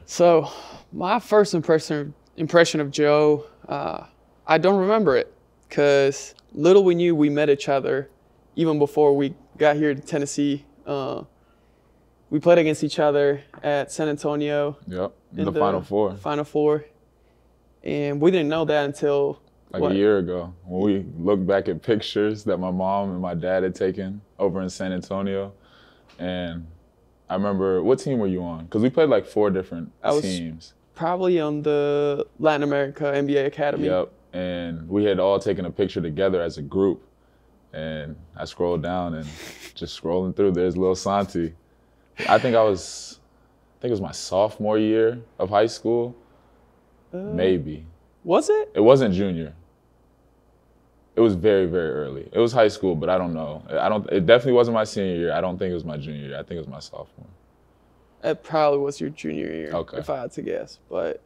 So my first impression of Joe, I don't remember it because little we knew we met each other even before we got here to Tennessee. We played against each other at San Antonio. Yep, in the Final Four. Final Four. And we didn't know that until a year ago when we looked back at pictures that my mom and my dad had taken over in San Antonio. And I remember, what team were you on? Because we played like 4 different teams. Probably on the Latin America NBA Academy. Yep, and we had all taken a picture together as a group. And I scrolled down and just scrolling through, there's Lil Santi. I think it was my sophomore year of high school, maybe. Was it? It wasn't junior. It was very, very early. It was high school, but I don't know. It definitely wasn't my senior year. I don't think it was my junior year. I think it was my sophomore. It probably was your junior year, okay, if I had to guess. But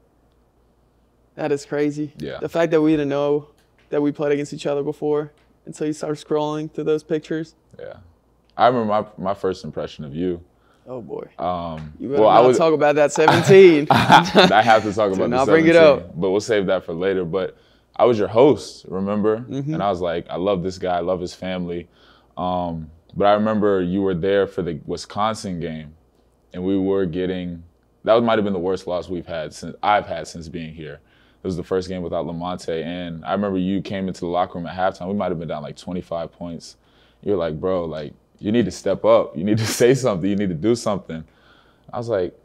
that is crazy. Yeah. The fact that we didn't know that we played against each other before until you started scrolling through those pictures. Yeah. I remember my first impression of you. Oh, boy. You better not talk about that 17. I have to talk about the 17. Bring it up. But we'll save that for later. But I was your host, remember? Mm-hmm. And I was like, I love this guy. I love his family. But I remember you were there for the Wisconsin game. And we were getting – that might have been the worst loss I've had since being here. It was the first game without Lamonte. And I remember you came into the locker room at halftime. We might have been down like 25 points. You were like, bro, like, you need to step up. You need to say something. You need to do something. I was like,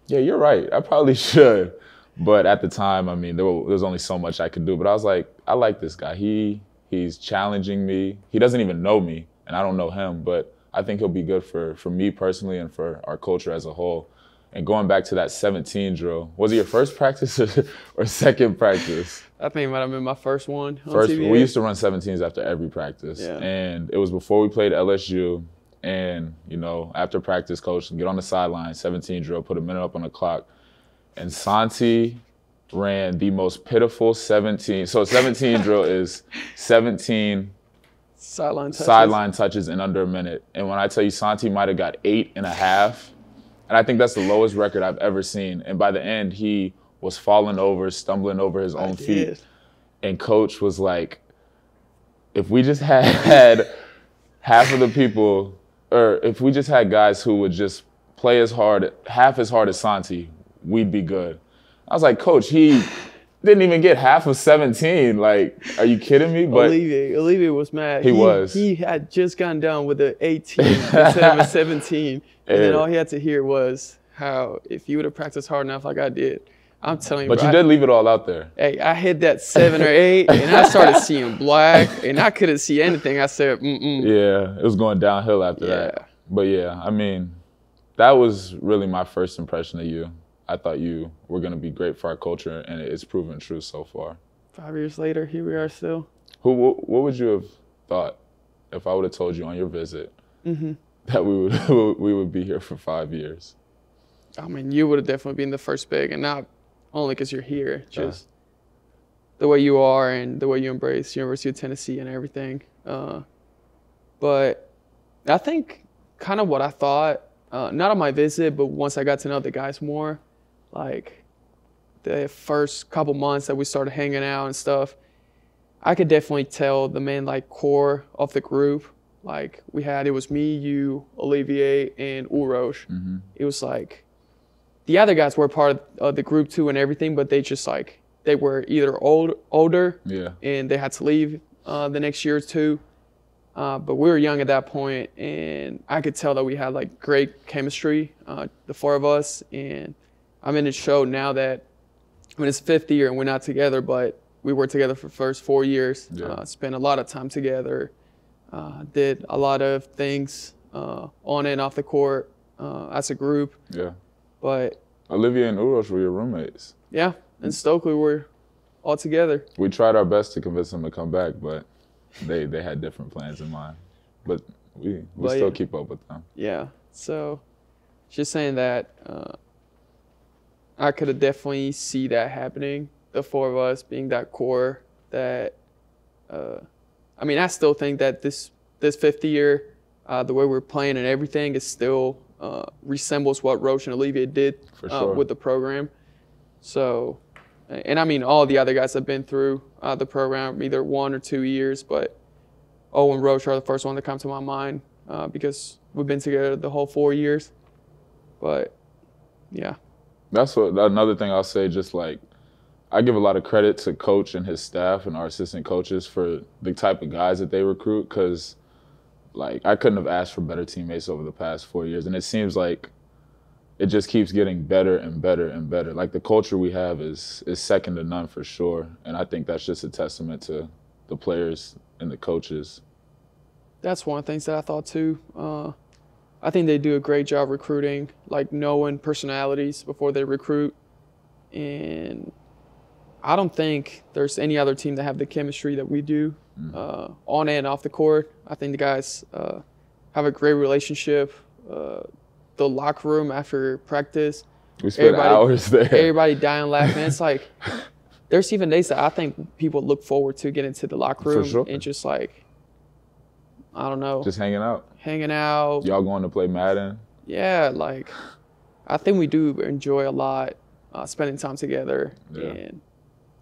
yeah, you're right. I probably should. But at the time, I mean, there was only so much I could do. But I was like, I like this guy. He's challenging me. He doesn't even know me, and I don't know him. But I think he'll be good for me personally and for our culture as a whole. And going back to that 17 drill, was it your first practice or second practice? I think it might have been my first one. First, we used to run 17s after every practice. Yeah. And it was before we played LSU. And, you know, after practice, coach, get on the sideline, 17 drill, put a minute up on the clock. And Santi ran the most pitiful 17. So 17 drill is 17 sideline touches in under a minute. And when I tell you Santi might have got 8.5, and I think that's the lowest record I've ever seen. And by the end, he was falling over, stumbling over his own feet. And coach was like, if we just had half of the people, or if we just had guys who would just play half as hard as Santi, we'd be good. I was like, coach, he didn't even get half of 17. Like, are you kidding me? But Olivier was mad. He was. He had just gone down with an 18 instead of a 17. And then all he had to hear was how if you would have practiced hard enough like I did, I'm telling you, but you did leave it all out there. Hey, I hit that 7 or 8, and I started seeing black, and I couldn't see anything. I said, Yeah, it was going downhill after that. But yeah, I mean, that was really my first impression of you. I thought you were going to be great for our culture, and it's proven true so far. 5 years later, here we are still. What would you have thought if I would have told you on your visit that we would be here for 5 years? I mean, you would have definitely been the first pick, and not only because you're here, just the way you are and the way you embrace University of Tennessee and everything. But I think kind of what I thought, not on my visit, but once I got to know the guys more, like the first couple months that we started hanging out and stuff, I could definitely tell the main like core of the group. Like it was me, you, Olivier, and Urosh. It was like the other guys were part of the group too and everything, but they were either older and they had to leave the next year or two. But we were young at that point, and I could tell that we had like great chemistry, the 4 of us. And I mean, it showed now that it's 5th year and we're not together, but we were together for the first 4 years. Spent a lot of time together, did a lot of things on and off the court as a group. Yeah. But Olivier and Urosh were your roommates. Yeah, and Stokely were all together. We tried our best to convince them to come back, but they had different plans in mind. But we still keep up with them. Yeah, so just saying that I could have definitely see that happening, the 4 of us being that core that, I mean, I still think that this 5th year, the way we're playing and everything is still resembles what Roach and Olivier did For sure. with the program. So, and I mean, all the other guys have been through the program either 1 or 2 years, but Owen and Roach are the first one to come to my mind because we've been together the whole 4 years. But, yeah. That's another thing I'll say, just like, I give a lot of credit to Coach and his staff and our assistant coaches for the type of guys that they recruit, because, like, I couldn't have asked for better teammates over the past 4 years. And it seems like it just keeps getting better and better and better. Like, the culture we have is second to none for sure. And I think that's just a testament to the players and the coaches. That's one of the things that I thought too. I think they do a great job recruiting, like knowing personalities before they recruit. And I don't think there's any other team that have the chemistry that we do on and off the court. I think the guys have a great relationship. The locker room after practice, we spent hours there. Everybody dying laughing. It's like there's even days that I think people look forward to getting to the locker room For sure. and just like, I don't know. Just hanging out. Y'all going to play Madden? Yeah, like I think we do enjoy a lot spending time together. Yeah. And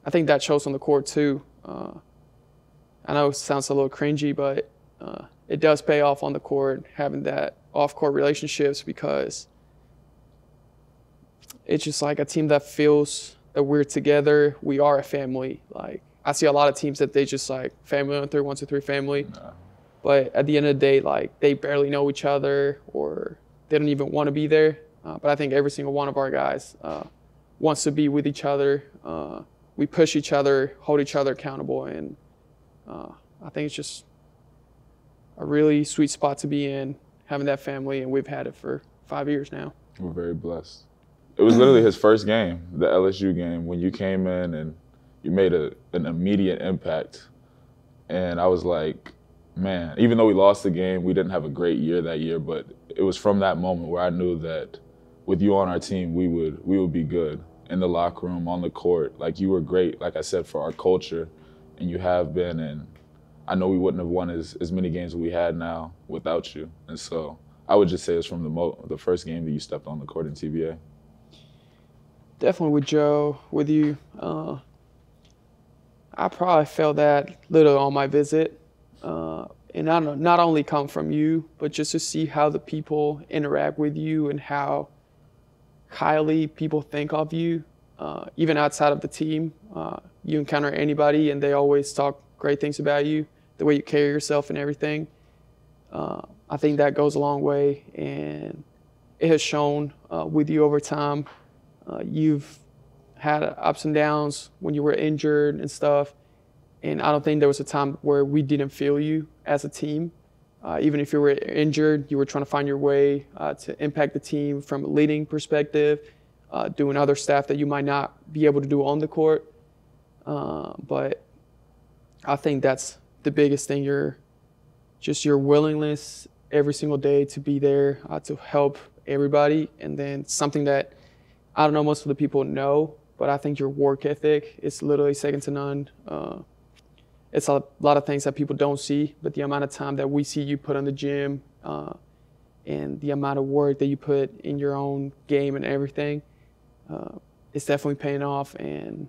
I think that shows on the court too. I know it sounds a little cringy, but it does pay off on the court, having that off-court relationships, because it's just like a team that feels that we're together. We are a family. Like, I see a lot of teams that they just like family on 3, 1, 2, 3 family. No. But at the end of the day, like, they barely know each other or they don't even want to be there. But I think every single one of our guys wants to be with each other. We push each other, hold each other accountable, and I think it's just a really sweet spot to be in, having that family, and we've had it for 5 years now. We're very blessed. It was literally his first game, the LSU game, when you came in and you made an immediate impact. And I was like, man, even though we lost the game, we didn't have a great year that year, but it was from that moment where I knew that with you on our team, we would be good in the locker room, on the court. Like, you were great, like I said, for our culture, and you have been. And I know we wouldn't have won as many games as we had now without you. And so I would just say it's from the first game that you stepped on the court in TBA. Definitely with Joe, with you. I probably felt that little on my visit. And not only come from you, but just to see how the people interact with you and how highly people think of you, even outside of the team. You encounter anybody and they always talk great things about you, the way you carry yourself and everything. I think that goes a long way, and it has shown with you over time. You've had ups and downs when you were injured and stuff, and I don't think there was a time where we didn't feel you as a team. Even if you were injured, you were trying to find your way to impact the team from a leading perspective, doing other stuff that you might not be able to do on the court. But I think that's the biggest thing, your willingness every single day to be there, to help everybody. And then something that I don't know most of the people know, but I think your work ethic is literally second to none. It's a lot of things that people don't see, but the amount of time that we see you put on the gym and the amount of work that you put in your own game and everything, it's definitely paying off. And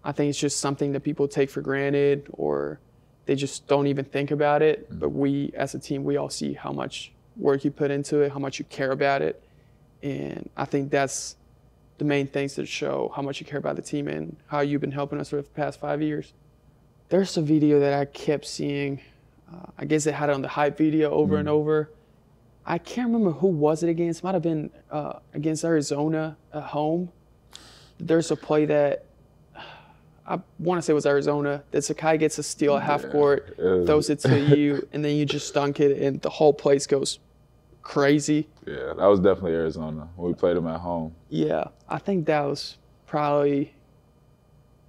I think it's just something that people take for granted, or they just don't even think about it. But we, as a team, we all see how much work you put into it, how much you care about it. And I think that's the main things that show how much you care about the team and how you've been helping us for the past 5 years. There's a video that I kept seeing. I guess they had it on the hype video over and over. I can't remember who was it against. It might have been against Arizona at home. There's a play that I want to say it was Arizona. That Sakai gets a steal at half court, throws it to you, and then you just dunk it, and the whole place goes crazy. Yeah, that was definitely Arizona when we played them at home. Yeah, I think that was probably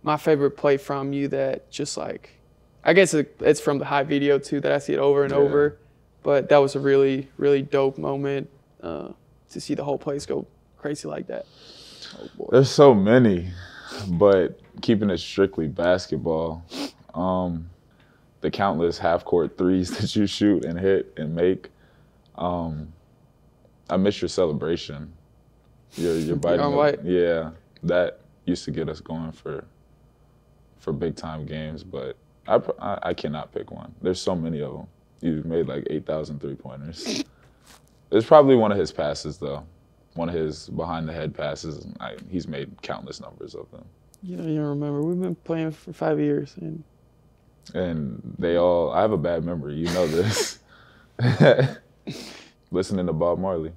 my favorite play from you. That just like, I guess it's from the hype video too that I see it over and over, but that was a really, really dope moment to see the whole place go crazy like that. Oh, boy. There's so many, but keeping it strictly basketball, the countless half-court threes that you shoot and hit and make, I miss your celebration. Your biting. White. Yeah, that used to get us going for big time games, but I cannot pick one. There's so many of them. You made like 8,000 3-pointers. It's probably one of his passes though, one of his behind the head passes. He's made countless numbers of them. You don't remember. We've been playing for 5 years, and they all. I have a bad memory. You know this. Listening to Bob Marley.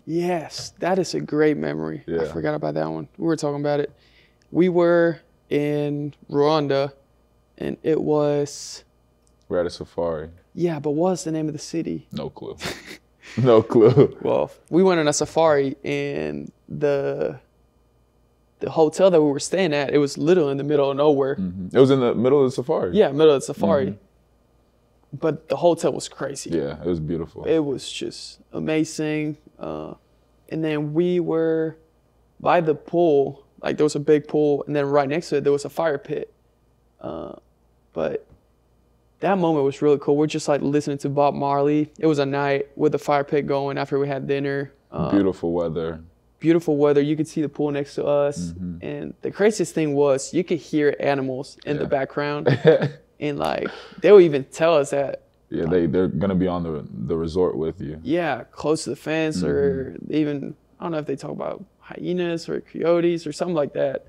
Yes, that is a great memory. Yeah. I forgot about that one. We were talking about it. We were in Rwanda, and it was. We're at a safari. Yeah, but what's the name of the city? No clue. No clue. Well, we went on a safari, and the hotel that we were staying at, it was literally in the middle of nowhere. Mm-hmm. It was in the middle of the safari. Yeah, middle of the safari. Mm-hmm. But the hotel was crazy. Yeah, it was beautiful. It was just amazing. And then we were by the pool. Like, there was a big pool, and then right next to it, there was a fire pit. But that moment was really cool. We're just like listening to Bob Marley. It was a night with the fire pit going after we had dinner. Beautiful weather. Beautiful weather. You could see the pool next to us. Mm-hmm. And the craziest thing was you could hear animals in the background. And like, they would even tell us that. Yeah, they're going to be on the resort with you. Yeah, close to the fence, or even, I don't know if they talk about hyenas or coyotes or something like that.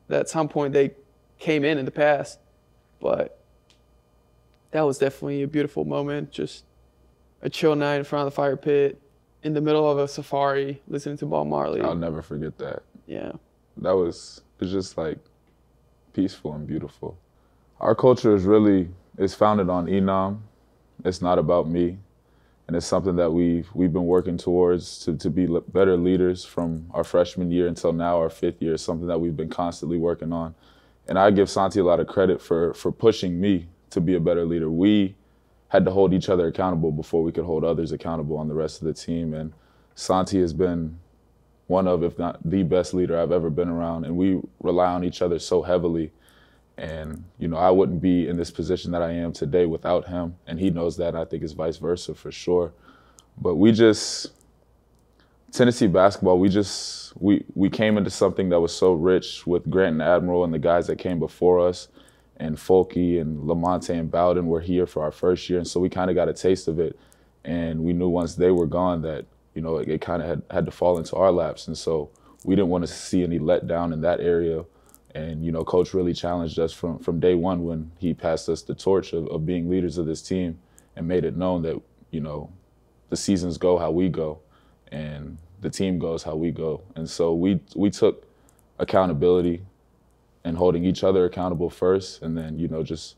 At some point they came in the past. But that was definitely a beautiful moment. Just a chill night in front of the fire pit, in the middle of a safari, listening to Bob Marley. I'll never forget that. Yeah. It's just like peaceful and beautiful. Our culture is founded on Enam. It's not about me. And it's something that we've been working towards to be better leaders from our freshman year until now, our 5th year. It's something that we've been constantly working on. And I give Santi a lot of credit for pushing me to be a better leader. We had to hold each other accountable before we could hold others accountable on the rest of the team. And Santi has been one of, if not the best leader I've ever been around. And we rely on each other so heavily. And, I wouldn't be in this position that I am today without him. And he knows that. I think it's vice versa for sure. But Tennessee basketball, we came into something that was so rich with Grant and Admiral and the guys that came before us, and Folky and Lamonte and Bowden were here for our first year. And so we kind of got a taste of it. And we knew once they were gone that, it kind of had to fall into our laps. And so we didn't want to see any letdown in that area. And, Coach really challenged us from day one when he passed us the torch of being leaders of this team and made it known that, the seasons go how we go and the team goes how we go. And so we took accountability and holding each other accountable first, and then, just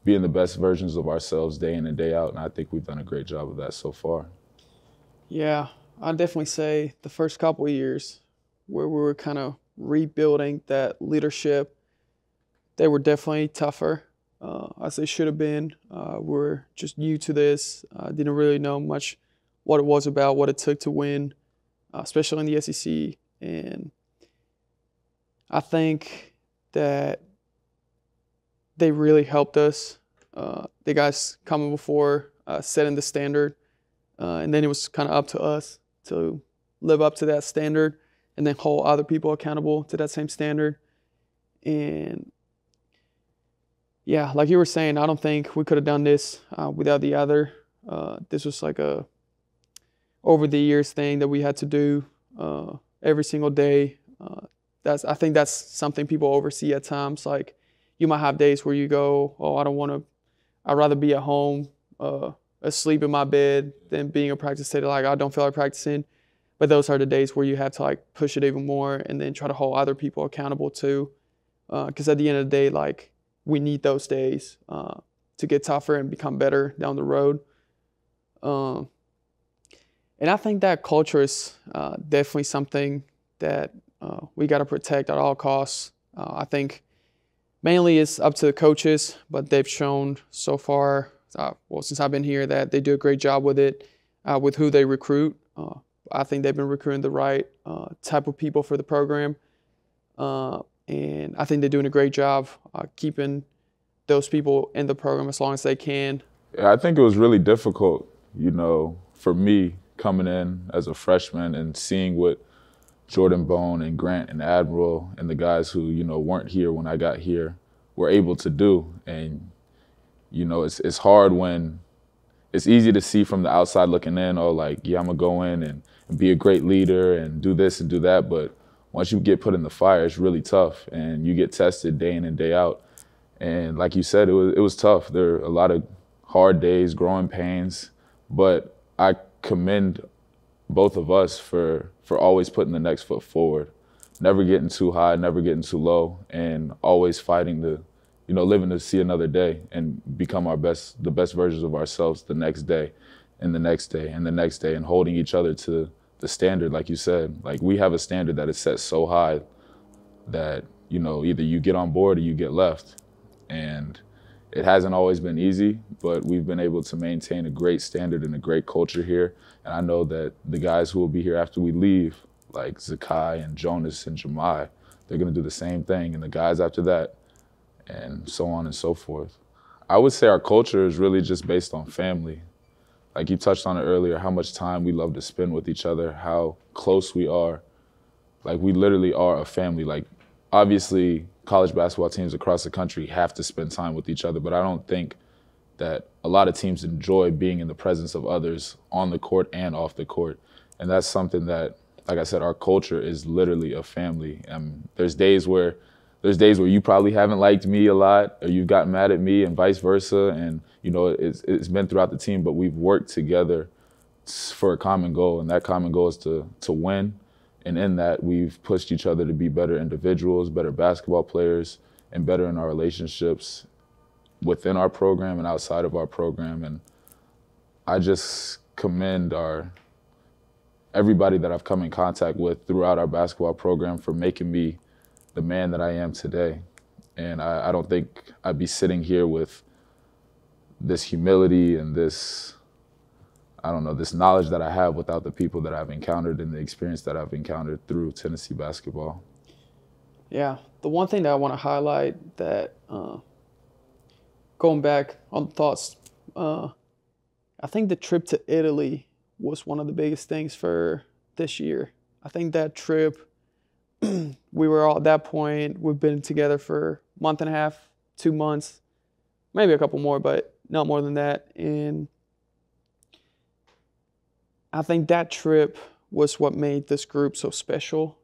being the best versions of ourselves day in and day out. And I think we've done a great job of that so far. Yeah, I'd definitely say the first couple of years where we were kind of rebuilding that leadership, they were definitely tougher, as they should have been. We're just new to this. Didn't really know much what it was about, what it took to win, especially in the SEC. And I think that they really helped us. The guys coming before setting the standard, and then it was kind of up to us to live up to that standard and then hold other people accountable to that same standard. And yeah, like you were saying, I don't think we could have done this without the other. This was like a over the years thing that we had to do every single day. I think that's something people oversee at times. Like, you might have days where you go, oh, I'd rather be at home asleep in my bed than being a practice today. Like, I don't feel like practicing. But those are the days where you have to like push it even more and then try to hold other people accountable too. Because at the end of the day, like, we need those days to get tougher and become better down the road. And I think that culture is definitely something that we got to protect at all costs. I think mainly it's up to the coaches, but they've shown so far, since I've been here, that they do a great job with it, with who they recruit. I think they've been recruiting the right type of people for the program. And I think they're doing a great job keeping those people in the program as long as they can. Yeah, I think it was really difficult, for me coming in as a freshman and seeing what Jordan Bone and Grant and Admiral and the guys who, weren't here when I got here were able to do. And, it's hard when it's easy to see from the outside looking in, oh, like, yeah, I'm going to go in and be a great leader and do this and do that. But once you get put in the fire, it's really tough. And you get tested day in and day out. And like you said, it was tough. There are a lot of hard days, growing pains. But I commend both of us for always putting the next foot forward, never getting too high, never getting too low, and always fighting to, living to see another day and become the best versions of ourselves the next day and the next day and the next day, and holding each other to the standard, like you said. Like, we have a standard that is set so high that, either you get on board or you get left. And it hasn't always been easy, but we've been able to maintain a great standard and a great culture here. And I know that the guys who will be here after we leave, like Zakai and Jonas and Jahmai, they're going to do the same thing, and the guys after that, and so on and so forth. I would say our culture is really just based on family. Like you touched on it earlier, how much time we love to spend with each other, how close we are. Like, we literally are a family. Like, obviously, college basketball teams across the country have to spend time with each other, but I don't think that a lot of teams enjoy being in the presence of others on the court and off the court. And that's something that, like I said, our culture is literally a family. There's days where you probably haven't liked me a lot, or you've gotten mad at me, and vice versa. And, it's been throughout the team, but we've worked together for a common goal, and that common goal is to win. And in that, we've pushed each other to be better individuals, better basketball players, and better in our relationships within our program and outside of our program. And I just commend everybody that I've come in contact with throughout our basketball program for making me the man that I am today. And I don't think I'd be sitting here with this humility and this knowledge that I have without the people that I've encountered and the experience that I've encountered through Tennessee basketball. Yeah, the one thing that I want to highlight that, going back on thoughts, I think the trip to Italy was one of the biggest things for this year. I think that trip, we were all at that point, we've been together for a month and a half, 2 months, maybe a couple more, but not more than that. And I think that trip was what made this group so special.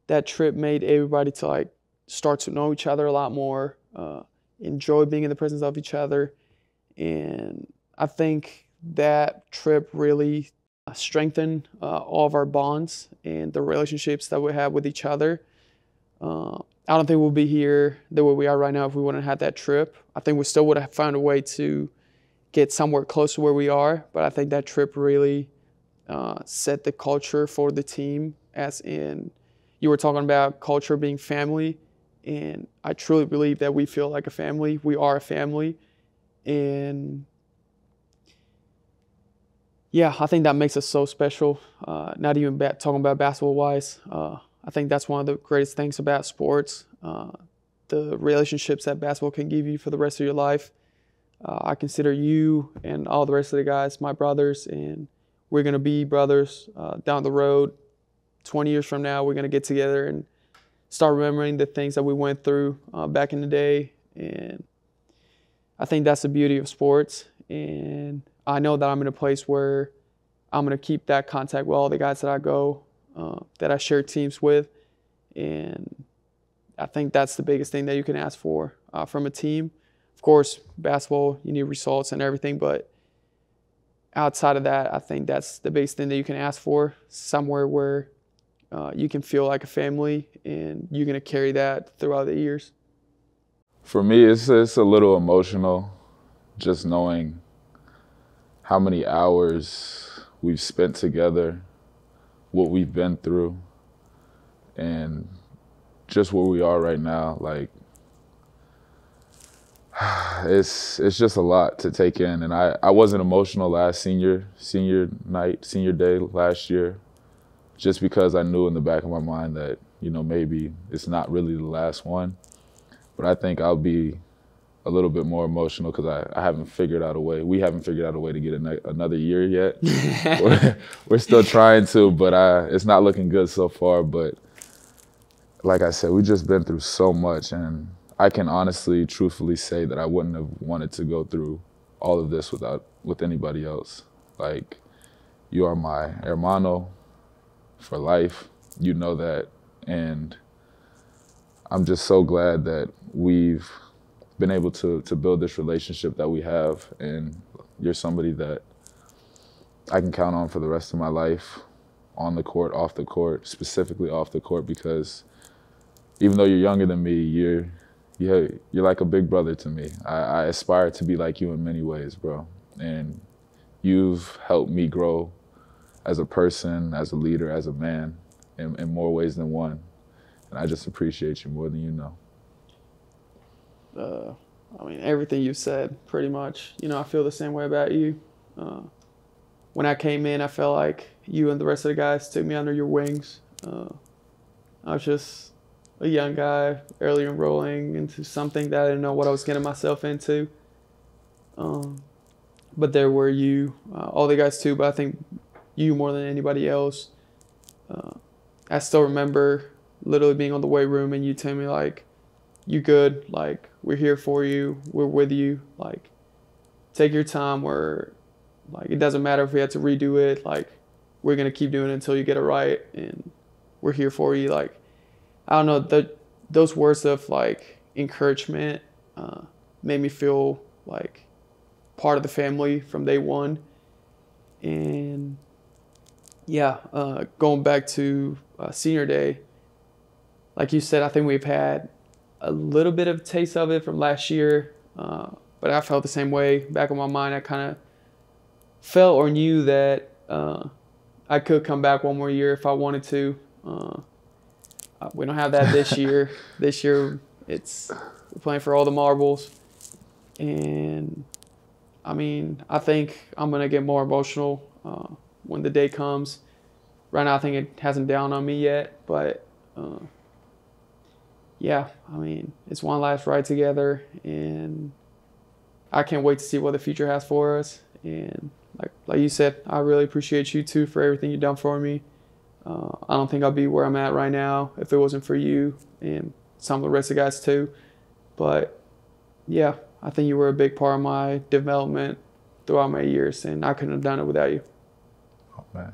That trip made everybody to start to know each other a lot more, enjoy being in the presence of each other. And I think that trip really strengthened all of our bonds and the relationships that we have with each other. I don't think we'll be here the way we are right now if we wouldn't have had that trip. I think we still would have found a way to get somewhere close to where we are, but I think that trip really set the culture for the team, as in, you were talking about culture being family, and I truly believe that we feel like a family. We are a family, and yeah, I think that makes us so special. Not even talking about basketball-wise, I think that's one of the greatest things about sports, the relationships that basketball can give you for the rest of your life. I consider you and all the rest of the guys my brothers, and we're going to be brothers down the road. 20 years from now, we're going to get together and start remembering the things that we went through back in the day. And I think that's the beauty of sports. And I know that I'm in a place where I'm going to keep that contact with all the guys that I go, that I share teams with. And I think that's the biggest thing that you can ask for from a team. Of course, basketball, you need results and everything, but outside of that, I think that's the biggest thing that you can ask for, somewhere where you can feel like a family, and you're going to carry that throughout the years. For me, it's a little emotional, just knowing how many hours we've spent together, what we've been through, and just where we are right now. Like, it's just a lot to take in. And I wasn't emotional last senior day last year, just because I knew in the back of my mind that, maybe it's not really the last one. But I think I'll be a little bit more emotional because I haven't figured out a way. We haven't figured out a way to get another year yet. we're still trying to, but it's not looking good so far. But like I said, we've just been through so much, and I can honestly, truthfully say that I wouldn't have wanted to go through all of this with anybody else. Like, you are my hermano for life. You know that, and I'm just so glad that we've been able to build this relationship that we have, and you're somebody that I can count on for the rest of my life, on the court, off the court, specifically off the court, because even though you're younger than me, you're like a big brother to me. I aspire to be like you in many ways, bro, and you've helped me grow as a person, as a leader, as a man, in more ways than one, and I just appreciate you more than you know. I mean, everything you said, pretty much. You know, I feel the same way about you. When I came in, I felt like you and the rest of the guys took me under your wings. I was just a young guy, early enrolling into something that I didn't know what I was getting myself into. But there were you, all the guys too, but I think you more than anybody else. I still remember literally being on the weight room and you telling me, like, you good, like, we're here for you, we're with you, like, take your time, like, it doesn't matter if we had to redo it, like, we're gonna keep doing it until you get it right, and we're here for you. Like, I don't know, those words of, like, encouragement made me feel like part of the family from day one. And yeah, going back to senior day, like you said, I think we've had a little bit of taste of it from last year, but I felt the same way. Back in my mind, I kind of felt or knew that I could come back one more year if I wanted to. We don't have that this year. This year, we're playing for all the marbles. And, I mean, I think I'm going to get more emotional when the day comes. Right now, I think it hasn't dawned on me yet, but yeah, I mean, it's one last ride together, and I can't wait to see what the future has for us. And like you said, I really appreciate you too for everything you've done for me. I don't think I'd be where I'm at right now if it wasn't for you and some of the rest of the guys too. But yeah, I think you were a big part of my development throughout my years, and I couldn't have done it without you. Oh man.